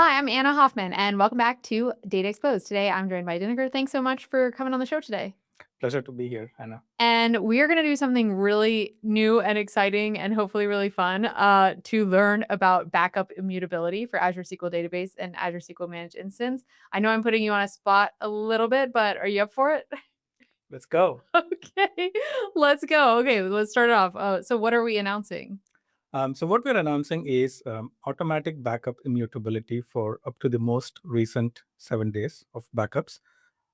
Hi, I'm Anna Hoffman, and welcome back to Data Exposed. Today, I'm joined by Dinegar. Thanks so much for coming on the show today. Pleasure to be here, Anna. And we are going to do something really new and exciting and hopefully really fun to learn about backup immutability for Azure SQL Database and Azure SQL Managed Instance. I know I'm putting you on a spot a little bit, but are you up for it? Let's go. Okay, let's go. Okay, let's start it off. So, what are we announcing? So what we're announcing is automatic backup immutability for up to the most recent 7 days of backups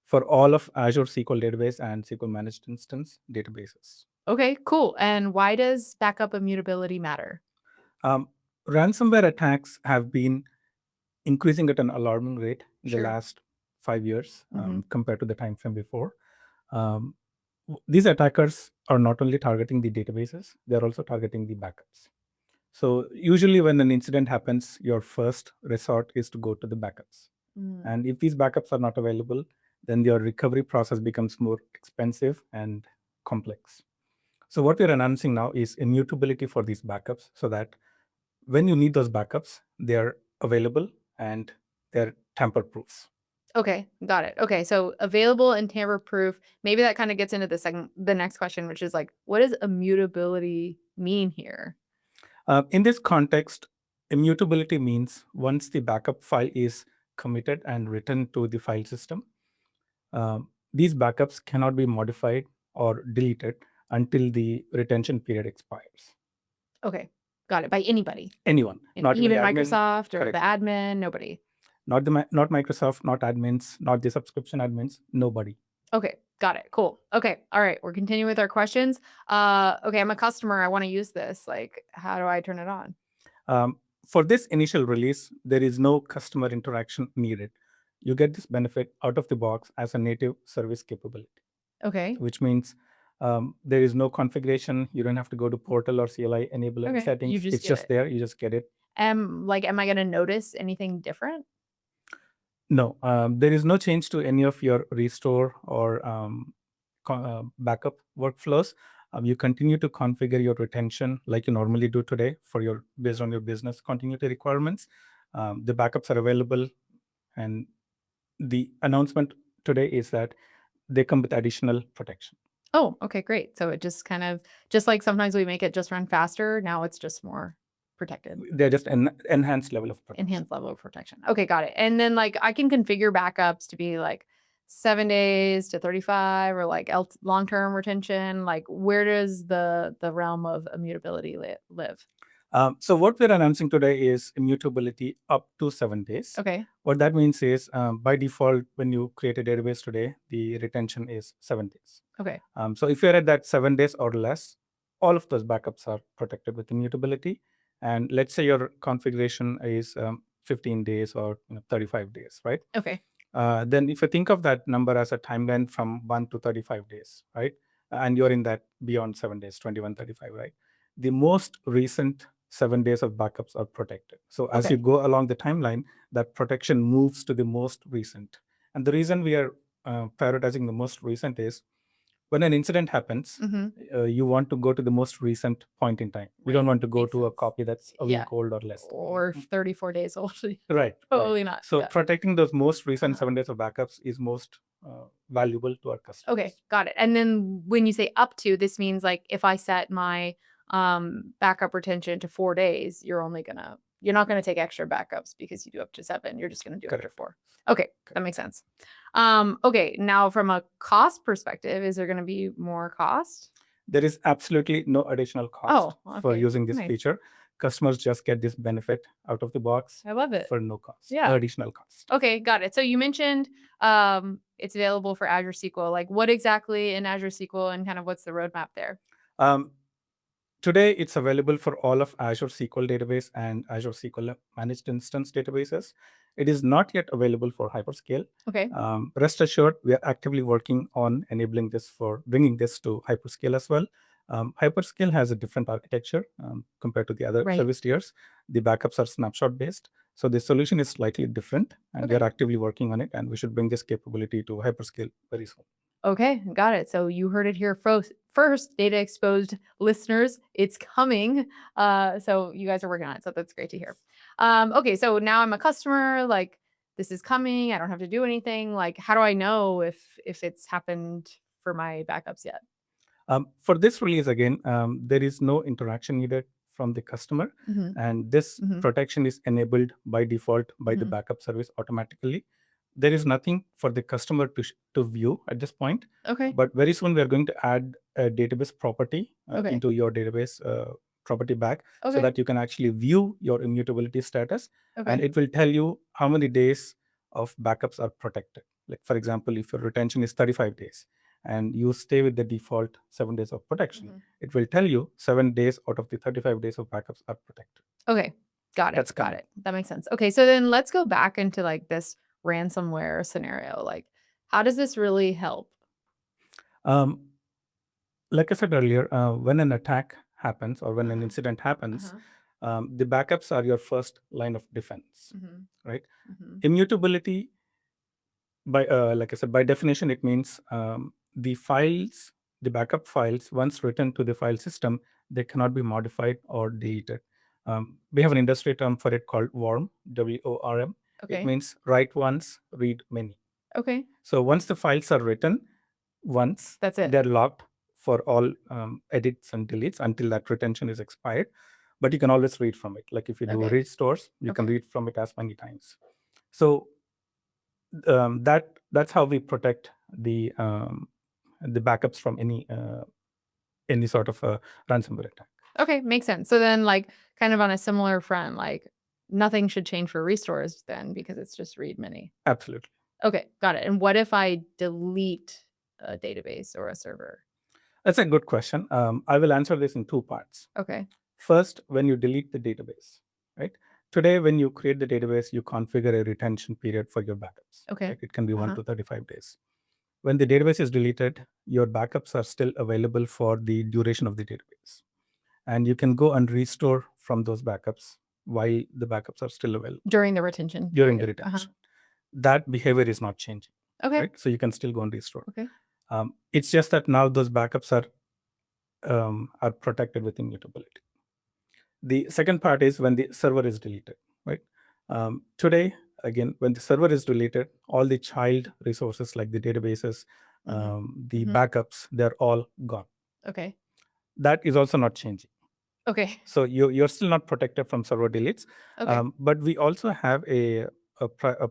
for all of Azure SQL Database and SQL Managed Instance databases. Okay, cool. And why does backup immutability matter? Um, Ransomware attacks have been increasing at an alarming rate in the Sure. last 5 years Hmm. compared to the time frame before. Um, these attackers are not only targeting the databases, they're also targeting the backups. So usually when an incident happens, your first resort is to go to the backups. Mm. And if these backups are not available, then your recovery process becomes more expensive and complex. So what we're announcing now is immutability for these backups so that when you need those backups, they're available and they're tamper-proof. Okay, got it. Okay, so available and tamper-proof. Maybe that kinda gets into the next question, which is like, what does immutability mean here? In this context, immutability means once the backup file is committed and written to the file system, these backups cannot be modified or deleted until the retention period expires. Okay, got it, by anybody. Anyone, And not even the even admin, Microsoft or the correct? admin, nobody. Not Microsoft, not admins, not the subscription admins, nobody. Okay, got it, cool. Okay, alright, we're continuing with our questions. Okay, I'm a customer, I wanna use this, like, how do I turn it on? For this initial release, there is no customer interaction needed. You get this benefit out of the box as a native service capability, Okay, which means there is no configuration. You don't have to go to portal or CLI enable okay, you settings. just It's get just it. there. You just get it. Am I gonna notice anything different? No, there is no change to any of your restore or backup workflows. You continue to configure your retention like you normally do today for your based on your business continuity requirements. The backups are available, and the announcement today is that they come with additional protection. Oh, okay, great. So it just kind of just like sometimes we make it just run faster, now it's just more protected, They're just an enhanced level of protection. enhanced level of protection. Okay, got it. And then like I can configure backups to be like 7 days to 35 or like long-term retention. Like where does the realm of immutability live? So what we're announcing today is immutability up to 7 days. Okay. What that means is, by default, when you create a database today, the retention is 7 days. Okay. So if you're at that 7 days or less, all of those backups are protected with immutability. And let's say your configuration is 15 days or 35 days, right? Okay. Then if you think of that number as a timeline from 1 to 35 days, right? And you're in that beyond 7 days, 21, 35, right? The most recent 7 days of backups are protected. So as you Okay. go along the timeline, that protection moves to the most recent. And the reason we are prioritizing the most recent is when an incident happens, Mhm. you want to go to the most recent point in time. You don't Right. want to go Makes to a sense. copy that's a Yeah. week old or less. Or 34 days old. Right, right. Totally not. So Yeah. protecting those most recent Uh-huh. 7 days of backups is most valuable to our Okay, customers. got it. And then when you say up to, this means like if I set my backup retention to 4 days, you're not gonna take extra backups because you do up to 7. You're just gonna do after Correct. 4. Okay, that Correct. makes sense. Okay, now from a cost perspective, is there gonna be more cost? There is absolutely no additional cost Oh, for okay. using this Nice. feature. Customers just get this benefit out of the box I love it. for no cost, Yeah. additional cost. Okay, got it. So you mentioned it's available for Azure SQL. Like what exactly in Azure SQL and kind of what's the roadmap there? Um, Today, it's available for all of Azure SQL Database and Azure SQL Managed Instance databases. It is not yet available for hyperscale. Okay. Rest assured, we are actively working on enabling this for bringing this to hyperscale as well. Hyperscale has a different architecture compared to the other Right. service tiers. The backups are snapshot based. So the solution is slightly different, and we Okay. are actively working on it, and we should bring this capability to hyperscale very soon. Okay, got it. So you heard it here first data exposed listeners. It's coming. So you guys are working on it. So that's great to hear. Okay, so now I'm a customer. Like this is coming. I don't have to do anything. Like how do I know if it's happened for my backups yet? For this release, again, there is no interaction needed from the customer, Mm-hmm. and this Mm-hmm. protection is enabled by default by the Mm-hmm. backup service automatically. There is nothing for the customer to view at this point, Okay. but very soon we are going to add a database property Okay. into your database property bag, so Okay. that you can actually view your immutability status, and Okay. it will tell you how many days of backups are protected. Like for example, if your retention is 35 days and you stay with the default 7 days of protection, Mhm. it will tell you 7 days out of the 35 days of backups are protected. Okay. Got it. That's Got coming. it. That makes sense. Okay. So then let's go back into like this ransomware scenario. Like, how does this really help? Um, like I said earlier, when an attack happens or when an Uh-huh. incident happens, Uh-huh. the backups are your first line of defense, Mm-hmm. right? Mm-hmm. Immutability, by like I said, by definition, it means the backup files, once written to the file system, they cannot be modified or deleted. We have an industry term for it called WORM, WORM. It Okay. means write once, read many. Okay. So once the files are written once, That's it. they're locked for all edits and deletes until that retention is expired. But you can always read from it. Like if you do Okay. restores, you can Okay. read from it as many times. So that's how we protect the backups from any sort of ransomware attack. Okay. Makes sense. So then, like, kind of on a similar front, like, nothing should change for restores then because it's just read many. Absolutely. Okay. Got it. And what if I delete a database or a server? That's a good question. I will answer this in two parts. Okay. First, when you delete the database, right? Today, when you create the database, you configure a retention period for your backups. Okay. Right? It can be 1 Uh-huh. to 35 days. When the database is deleted, your backups are still available for the duration of the database. And you can go and restore from those backups while the backups are still available During the retention during the period. Uh-huh. retention. That behavior is not changing, Okay. right? So you can still go and restore. Okay. It's just that now those backups are protected with immutability. The second part is when the server is deleted, right? Today, again, when the server is deleted, all the child resources like the databases, the Mhm. backups, they're all gone. Okay. That is also not changing. Okay. So you're still not protected from server deletes. Okay. But we also have a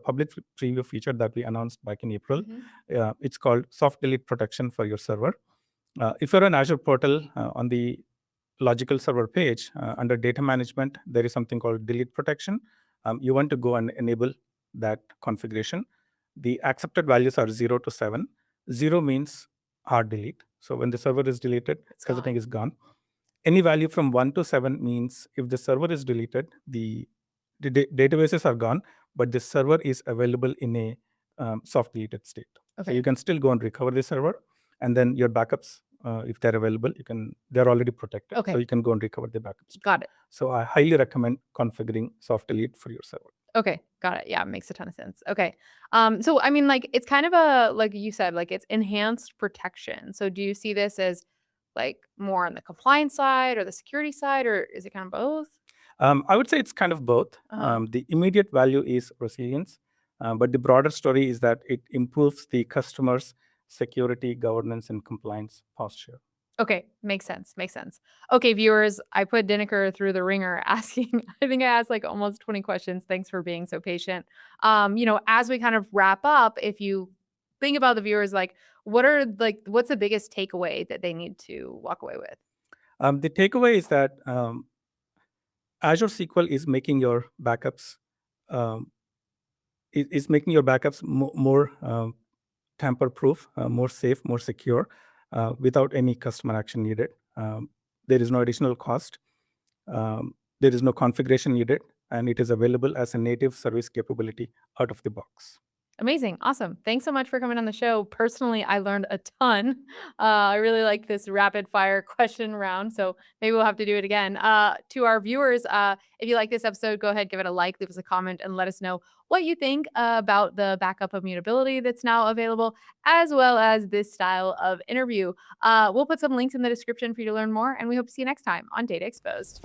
public preview feature that we announced back in April. It's called soft delete protection for your server. If you're on Azure portal on the logical server page under data management, there is something called delete protection. You want to go and enable that configuration. The accepted values are 0 to 7. 0 means hard delete. So when the server is deleted, It's everything gone. is gone. Any value from 1 to 7 means if the server is deleted, the databases are gone, but the server is available in a soft deleted state. So Okay. you can still go and recover the server, and then your backups, if they're available, they're already protected. Okay. So you can go and recover the backups. Got it. So I highly recommend configuring soft delete for your server. Okay. Got it. Yeah, makes a ton of sense. Okay. So I mean, like, it's kind of a, like you said, like, it's enhanced protection. So do you see this as like more on the compliance side or the security side, or is it kind of both? I would say it's kind of both. The immediate value is resilience, but the broader story is that it improves the customer's security, governance, and compliance posture. Okay, makes sense. Makes sense. Okay, viewers, I put Dinniker through the ringer asking, I think I asked like almost 20 questions. Thanks for being so patient. As we kind of wrap up, if you think about the viewers, like what's the biggest takeaway that they need to walk away with? The takeaway is that Azure SQL is making your backups um, is making your backups more tamper-proof, more safe, more secure, without any customer action needed. There is no additional cost. There is no configuration needed, and it is available as a native service capability out of the box. Amazing. Awesome. Thanks so much for coming on the show. Personally, I learned a ton. I really like this rapid fire question round. So maybe we'll have to do it again. To our viewers, if you like this episode, go ahead, give it a like, leave us a comment, and let us know what you think about the backup immutability that's now available, as well as this style of interview. We'll put some links in the description for you to learn more, and we hope to see you next time on Data Exposed.